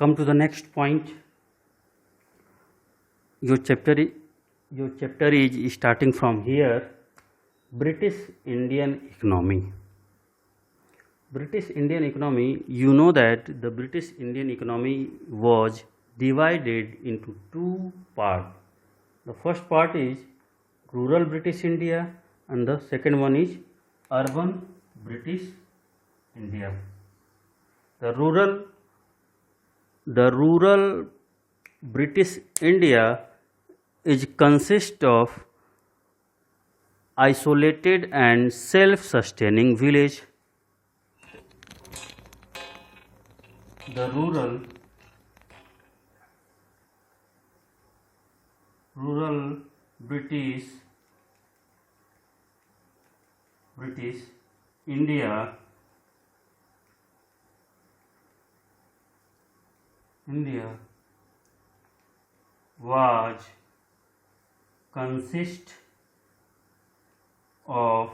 come to the next point. Your chapter is starting from here. British Indian economy. British Indian economy, you know that the British Indian economy was divided into two parts. The first part is rural British India and the second one is urban British India. The rural British India is consist of isolated and self-sustaining village. The rural British India was consist of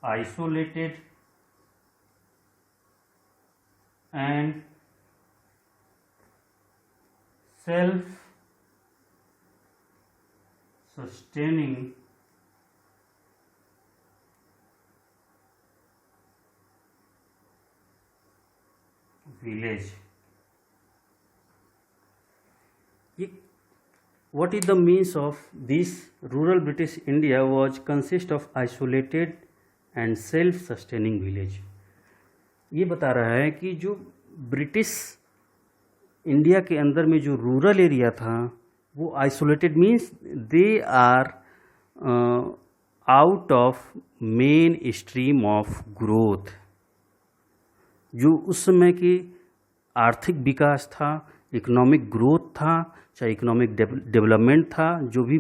isolated and self-sustaining village. What is the means of this rural British India was consist of isolated and self-sustaining village? ये बता रहा है कि जो British India के अंदर में जो रूरल एरिया था वो isolated means they are out of main stream of growth. जो उस समय की आर्थिक विकास था, इकोनॉमिक ग्रोथ था, चाहे इकोनॉमिक डेवलपमेंट था, जो भी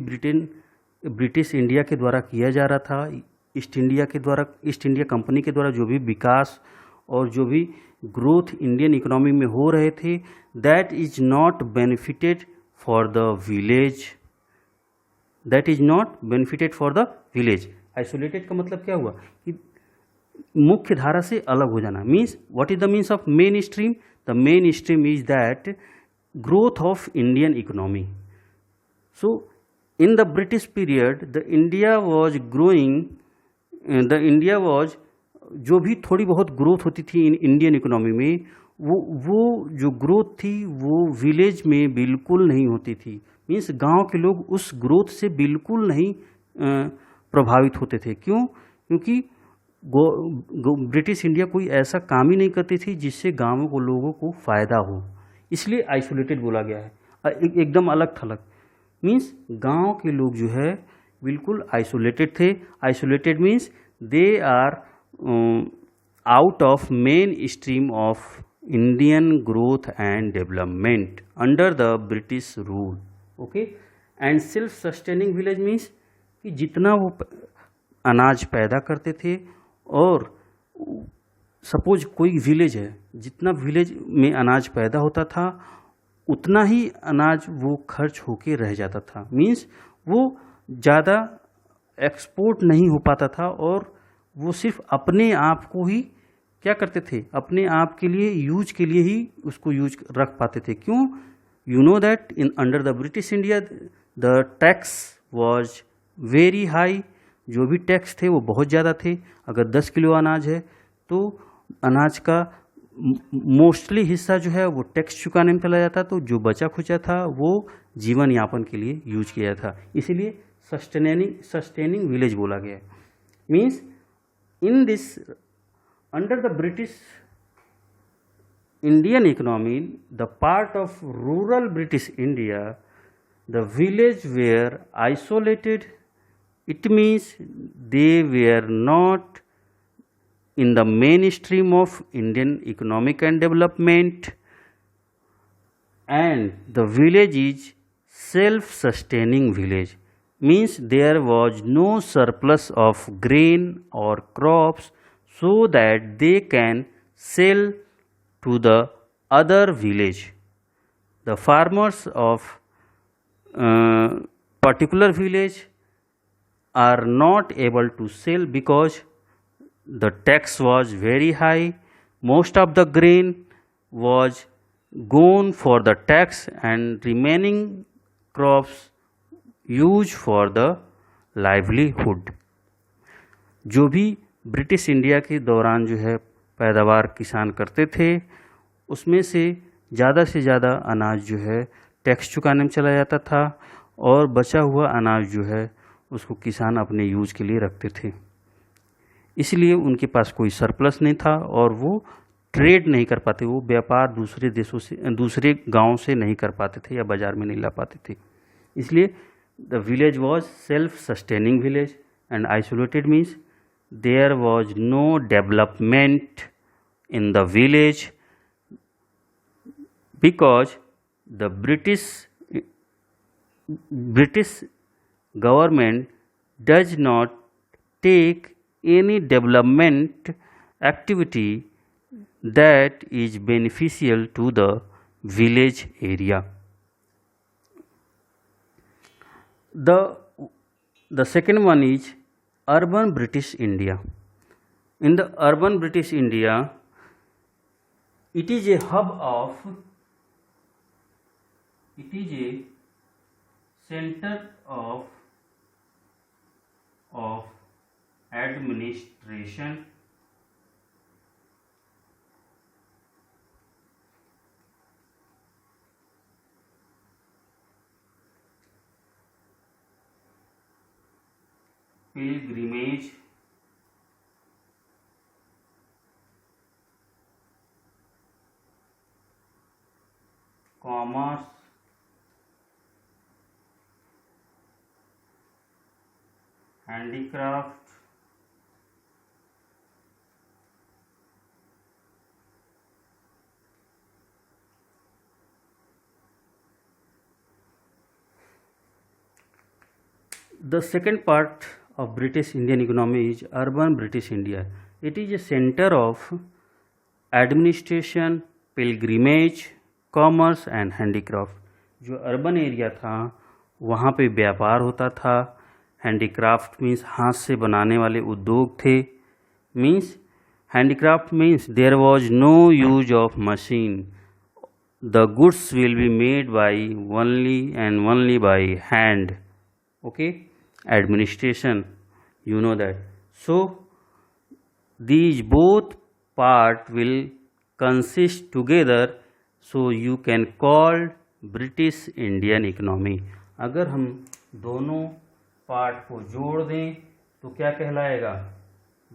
ब्रिटिश इंडिया के द्वारा किया जा रहा था, ईस्ट इंडिया कंपनी के द्वारा जो भी विकास और जो भी ग्रोथ इंडियन इकोनॉमी में हो रहे थे, that is not benefited for the village. Isolated का मतलब क्या हुआ कि मुख्य धारा से अलग हो जाना. Means what is the means of main stream? The main stream is that growth of Indian economy. So in the British period the India was growing, जो भी थोड़ी बहुत ग्रोथ होती थी इंडियन इकोनॉमी में, वो जो ग्रोथ थी वो विलेज में बिल्कुल नहीं होती थी. मीन्स गांव के लोग उस ग्रोथ से बिल्कुल नहीं प्रभावित होते थे. क्यों? क्योंकि ब्रिटिश इंडिया कोई ऐसा काम ही नहीं करती थी जिससे गाँवों को लोगों को फ़ायदा हो, इसलिए आइसोलेटेड बोला गया है. एकदम अलग थलग. मीन्स गांव के लोग जो है बिल्कुल आइसोलेटेड थे. Isolated means they are out of main stream of Indian growth and development under the British rule. Okay. And self sustaining village means कि जितना वो अनाज पैदा करते थे, और सपोज कोई विलेज है, जितना विलेज में अनाज पैदा होता था उतना ही अनाज वो खर्च होके रह जाता था. मीन्स वो ज़्यादा एक्सपोर्ट नहीं हो पाता था और वो सिर्फ अपने आप को ही क्या करते थे, अपने आप के लिए यूज के लिए ही उसको यूज रख पाते थे. क्यों? You know that in under the British India the tax was very high. जो भी टैक्स थे वो बहुत ज़्यादा थे. अगर 10 किलो अनाज है तो अनाज का मोस्टली हिस्सा जो है वो टैक्स चुकाने में चला जाता, तो जो बचा खुचा था वो जीवन यापन के लिए यूज किया था. इसीलिए सस्टेनिंग विलेज बोला गया. Means in this under the British Indian economy the part of rural British India the village were isolated. It means they were not in the mainstream of Indian economic and development, and the village is self-sustaining village. Means there was no surplus of grain or crops so that they can sell to the other village. The farmers of particular village are not able to sell because the tax was very high. Most of the grain was gone for the tax and remaining crops used for the livelihood। जो भी British India के दौरान जो है पैदावार किसान करते थे, उसमें से ज़्यादा अनाज जो है टैक्स चुकाने में चला जाता था और बचा हुआ अनाज जो है उसको किसान अपने यूज़ के लिए रखते थे। इसलिए उनके पास कोई सरप्लस नहीं था और वो ट्रेड नहीं कर पाते, वो व्यापार दूसरे देशों से, दूसरे गांव से नहीं कर पाते थे या बाज़ार में नहीं ला पाते थे। इसलिए the village was self sustaining village and isolated means there was no development in the village because the British government does not take any development activity that is beneficial to the village area. The second one is urban British India. In the urban British India, it is a center of administration, pilgrimage, commerce, handicraft, the second part of British Indian economy is urban British India. It is a center of administration, pilgrimage, commerce and handicraft. जो urban area था वहाँ पे व्यापार होता था। Handicraft means हाथ से बनाने वाले उद्योग थे। Means handicraft means there was no use of machine, the goods will be made by only by hand. Okay, administration, you know that. So these both part will consist together, so you can call British Indian economy। अगर हम दोनों part को जोड़ दें तो क्या कहलाएगा?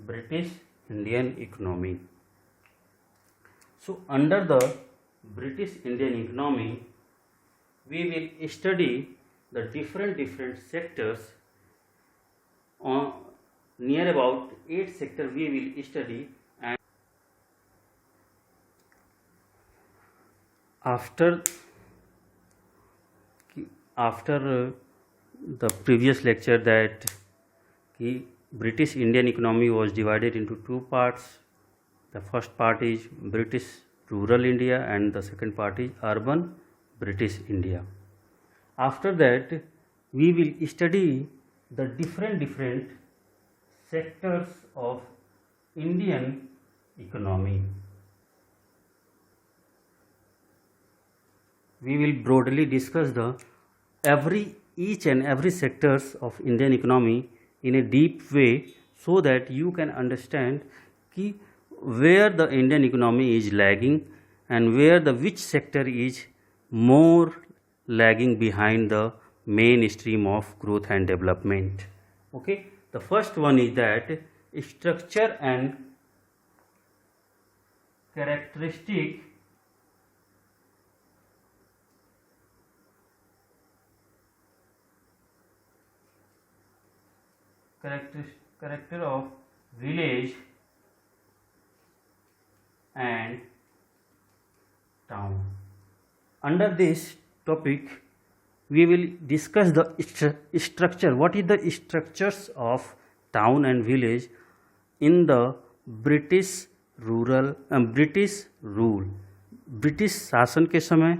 British Indian economy. So under the British Indian economy we will study the different sectors। on near about 8 sector we will study, and after the previous lecture that British Indian economy was divided into two parts. The first part is British rural India and the second part is urban British India. After that we will study the different sectors of Indian economy. We will broadly discuss each and every sectors of Indian economy in a deep way, so that you can understand where the Indian economy is lagging and where which sector is more lagging behind the mainstream of growth and development. Okay, the first one is that structure and character of village and town. Under this topic we will discuss the structure. What is the structures of town and village in the British rule? British शासन के समय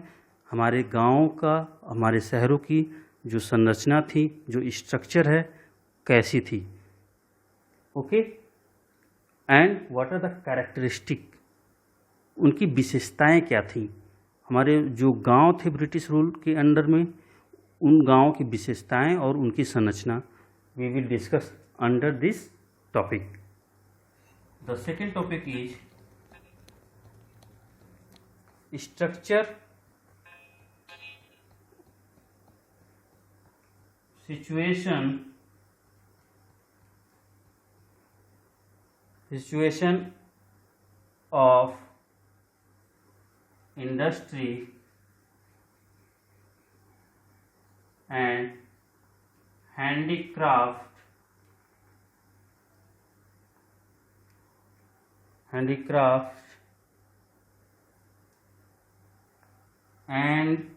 हमारे गाँव का, हमारे शहरों की जो संरचना थी, जो स्ट्रक्चर है, कैसी थी। Okay, and what are the characteristic, उनकी विशेषताएं क्या थी। हमारे जो गांव थे ब्रिटिश रूल के अंडर में, उन गांवों की विशेषताएं और उनकी संरचना we will discuss under this topic. The second topic is structure, situation of industry and handicraft and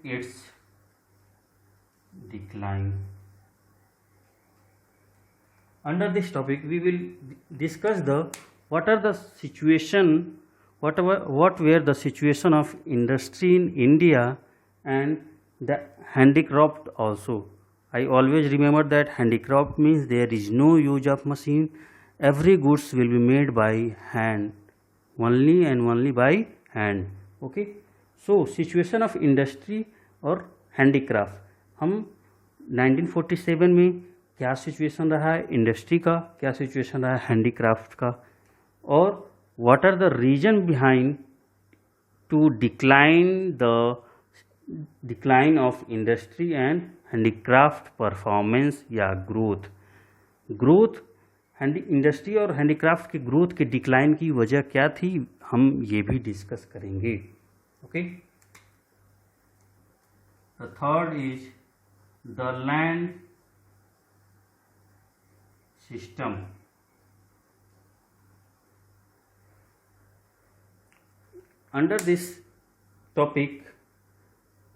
its decline. Under this topic we will discuss what were the situation of industry in India and the handicraft also. I always remember that handicraft means there is no use of machine, every goods will be made by hand, only and only by hand. Okay, so situation of industry और handicraft, हम 1947 में क्या situation रहा है industry का, क्या situation रहा है हैंडीक्राफ्ट का, और what are the reason behind to decline of industry and handicraft performance या ग्रोथ इंडस्ट्री और हैंडीक्राफ्ट की ग्रोथ के डिक्लाइन की वजह क्या थी, हम ये भी डिस्कस करेंगे. Okay, the third is the land system. Under this topic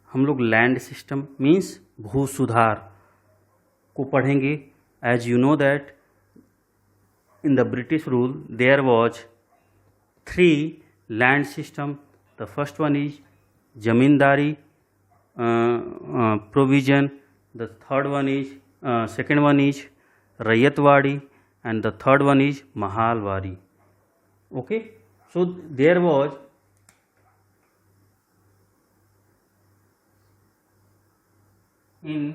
हम लोग लैंड सिस्टम मीन्स भू सुधार को पढ़ेंगे. As you know that in the British rule there was 3 land system. The first one is zamindari provision, the second one is rayatwadi, and the third one is mahalwari. Okay, so there was in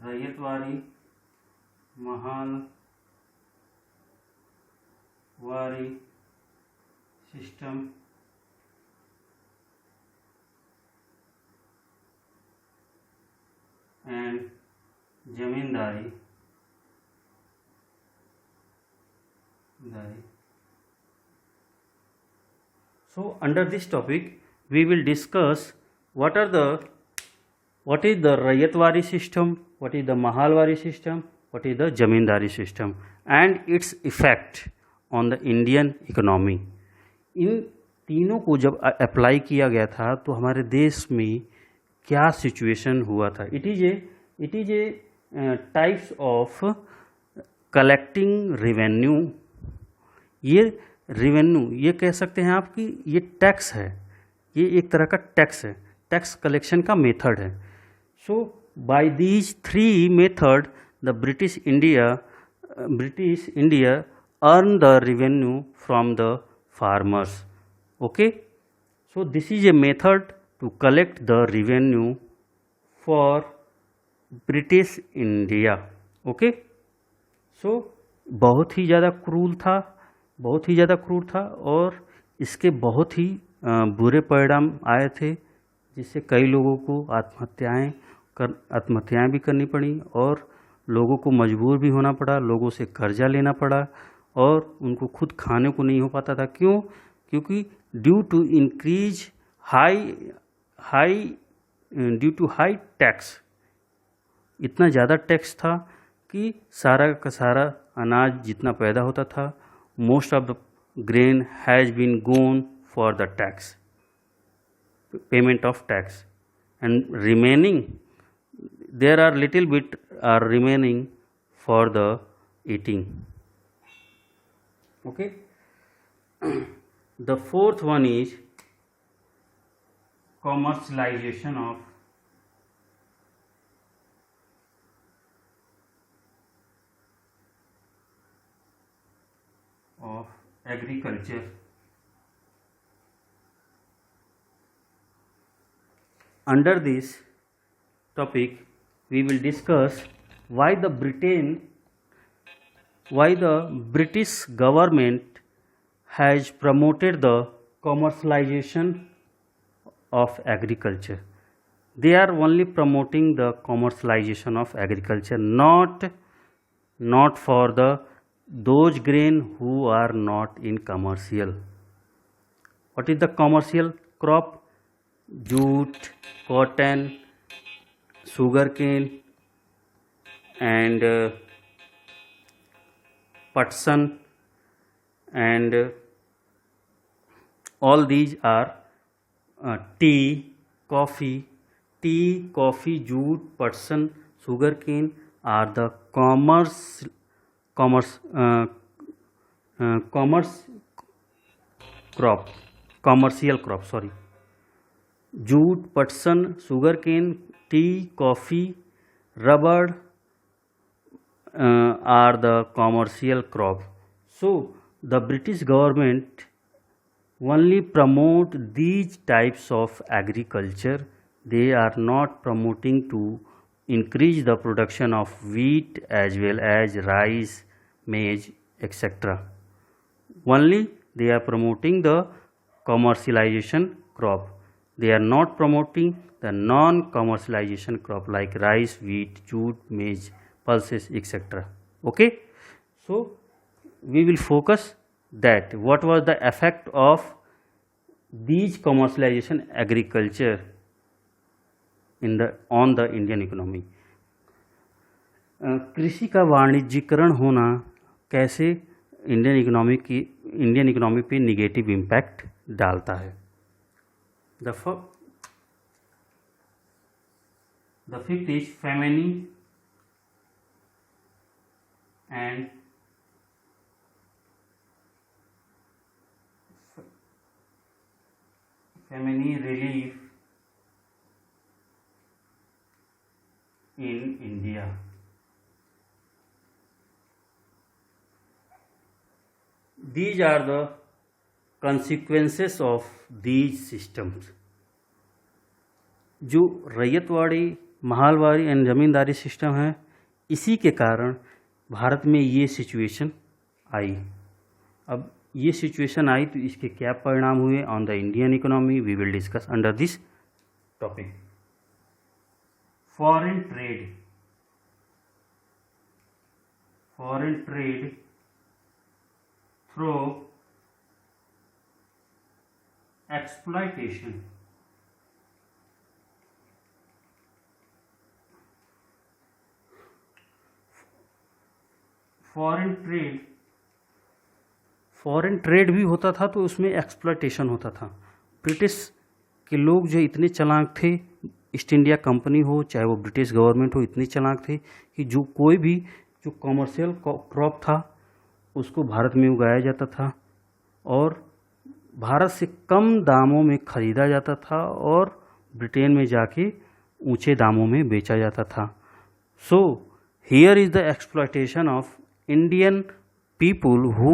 ryotwari, Mahalwari system and zamindari. So under this topic we will discuss what is the Rayatwari system, what is the Mahalwari system, what is the Zamindari system and its effect on the Indian economy. इन तीनों को जब apply किया गया था तो हमारे देश में क्या सिचुएशन हुआ था. It is a types of collecting revenue. ये रेवेन्यू ये कह सकते हैं आप कि ये टैक्स है, ये एक तरह का टैक्स है, टैक्स कलेक्शन का मेथड है. So by these 3 method the British India earn the revenue from the farmers. Okay, so this is a method to collect the revenue for British India. Okay, so बहुत ही ज़्यादा क्रूर था और इसके बहुत ही बुरे परिणाम आए थे, जिससे कई लोगों को आत्महत्याएं भी करनी पड़ी और लोगों को मजबूर भी होना पड़ा, लोगों से कर्जा लेना पड़ा और उनको खुद खाने को नहीं हो पाता था. क्यों? क्योंकि ड्यू टू हाई टैक्स, इतना ज़्यादा टैक्स था कि सारा का सारा अनाज जितना पैदा होता था, most of the grain has been gone for the tax, payment of tax, and remaining there are little bit are remaining for the eating. Okay, the fourth one is commercialization of agriculture. Under this topic, we will discuss why the British government has promoted the commercialization of agriculture. They are only promoting the commercialization of agriculture, not for those grain who are not in commercial. What is the commercial crop? Jute, cotton, sugarcane, and putson, and all these are tea, coffee, jute, putson, sugarcane are the commerce crop, commercial crop. Sorry, jute, putson, sugarcane, tea, coffee, rubber are the commercial crop. So the British government only promote these types of agriculture. They are not promoting to increase the production of wheat as well as rice, maize, etc. Only they are promoting the commercialization crop. They are not promoting the non-commercialization crop like rice, wheat, jute, maize, pulses, etc. Okay, so we will focus that what was the effect of these commercialization agriculture on the Indian economy. कृषि का वाणिज्यीकरण होना कैसे Indian economy पे negative impact डालता है. The fifth is famine and relief in India. These are the consequences of these systems. जो ryotwari, Mahalwari and ज़मींदारी system है, इसी के कारण भारत में ये सिचुएशन आई. अब ये सिचुएशन आई तो इसके क्या परिणाम हुए on the Indian economy, we will discuss under this topic. Foreign trade through exploitation. Foreign trade भी होता था तो उसमें एक्सप्लॉयटेशन होता था. ब्रिटिश के लोग जो इतने चालाक थे, ईस्ट इंडिया कंपनी हो चाहे वो ब्रिटिश गवर्नमेंट हो, इतनी चालाक थे कि जो कोई भी जो कॉमर्शियल क्रॉप था उसको भारत में उगाया जाता था और भारत से कम दामों में खरीदा जाता था और ब्रिटेन में जाके ऊंचे दामों में बेचा जाता था. So here is the exploitation of Indian people who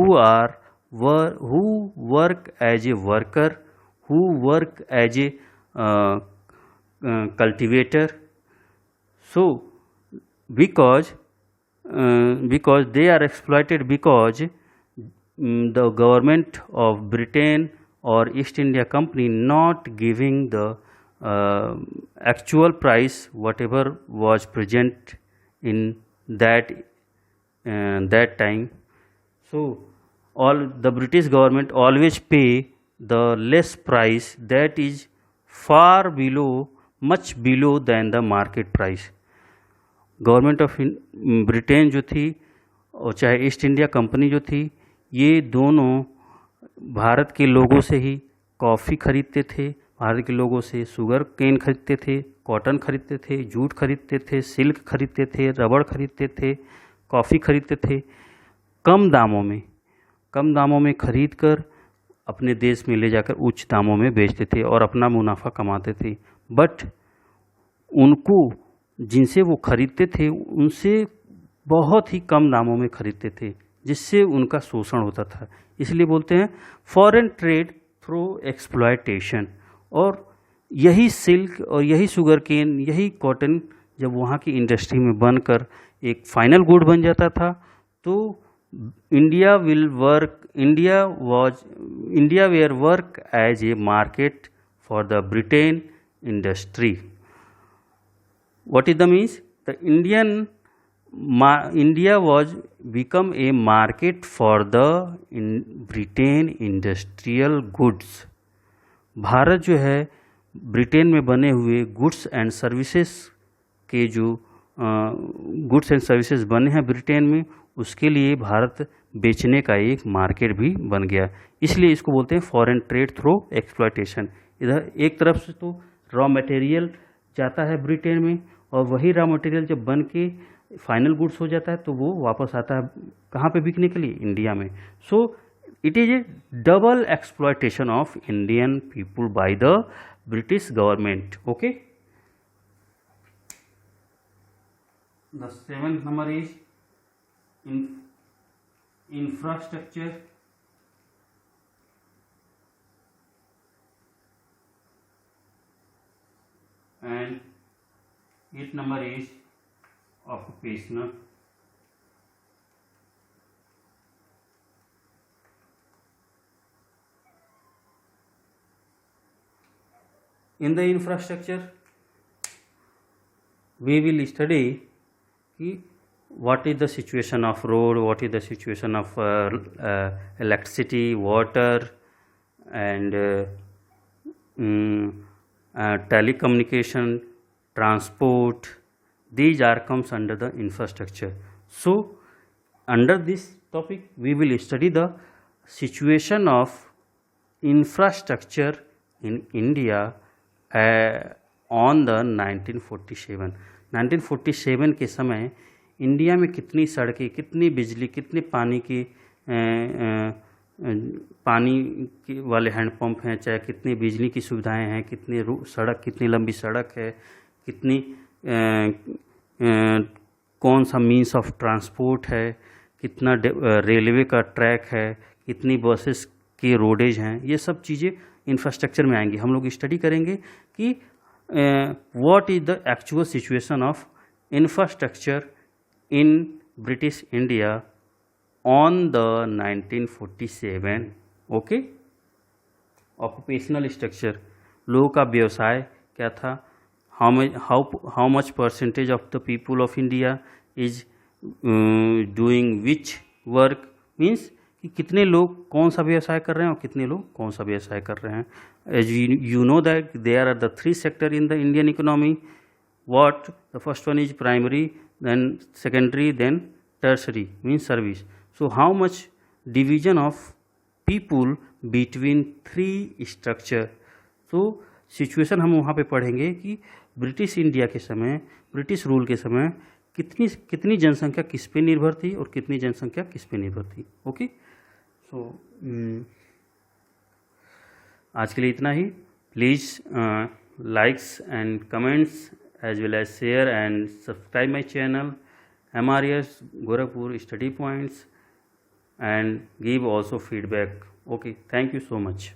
work as a worker, who work as a cultivator. So because they are exploited because the government of Britain or East India Company not giving the actual price whatever was present in that time. So all the British government always pay the less price that is far below, much below than the market price. Government of Britain जो थी और चाहे east India company जो थी, ये दोनों भारत के लोगों से ही कॉफ़ी खरीदते थे, भारत के लोगों से शुगर केन खरीदते थे, कॉटन खरीदते थे, जूट खरीदते थे, सिल्क खरीदते थे, रबड़ खरीदते थे, कॉफ़ी खरीदते थे. कम दामों में खरीद कर अपने देश में ले जाकर उच्च दामों में बेचते थे और अपना मुनाफा कमाते थे. बट उनको जिनसे वो खरीदते थे उनसे बहुत ही कम दामों में खरीदते थे, जिससे उनका शोषण होता था. इसलिए बोलते हैं फॉरेन ट्रेड थ्रू एक्सप्लॉयटेशन। और यही सिल्क और यही शुगर केन, यही कॉटन जब वहाँ की इंडस्ट्री में बनकर एक फाइनल गुड बन जाता था, तो India were work as a market for the Britain industry. What is the means? The India was become a market for the Britain industrial goods। Bharat जो है ब्रिटेन में बने हुए गुड्स एंड सर्विसेज के जो गुड्स एंड सर्विसेज बने हैं Britain में, उसके लिए भारत बेचने का एक मार्केट भी बन गया। इसलिए इसको बोलते हैं फॉरेन ट्रेड थ्रू एक्सप्लॉयटेशन। इधर एक तरफ से तो रॉ मटेरियल जाता है ब्रिटेन में, और वही रॉ मटेरियल जब बन के फाइनल गुड्स हो जाता है तो वो वापस आता है कहाँ पे बिकने के लिए? इंडिया में। So it is A double exploitation of Indian people by the British government. Okay, the seventh number is infrastructure and 8th number is occupational। In the infrastructure we will study what is the situation of road, what is the situation of electricity, water, and telecommunication, transport. These are comes under the infrastructure. So under this topic we will study the situation of infrastructure in India on the 1947। 1947 के समय India में कितनी सड़कें, कितनी बिजली, कितने पानी की पानी के वाले हैंडपम्प हैं, चाहे कितनी बिजली की सुविधाएं हैं, कितनी सड़क, कितनी लंबी सड़क है, कितनी कौन सा मीन्स ऑफ ट्रांसपोर्ट है, कितना रेलवे का ट्रैक है, कितनी बसेस के रोडेज हैं, ये सब चीज़ें इंफ्रास्ट्रक्चर में आएंगी। हम लोग स्टडी करेंगे कि what is the actual situation of infrastructure in British India on the 1947। Okay, occupational structure, लोगों का व्यवसाय क्या था, how much percentage of the people of India is doing which work, means कि कितने लोग कौन सा व्यवसाय कर रहे हैं और कितने लोग कौन सा व्यवसाय कर रहे हैं। As you know that there are the three sector in the Indian economy. What? The first one is primary, then secondary, then tertiary, means service. So how much division of people between three structure? तो situation हम वहाँ पे पढ़ेंगे कि British India के समय, British rule के समय कितनी जनसंख्या किस पे निर्भर थी और कितनी जनसंख्या किस पे निर्भर थी। ओके, सो आज के लिए इतना ही। Please likes and comments as well as share and subscribe my channel MRS Gorakhpur Study Points and give also feedback. Okay, thank you so much.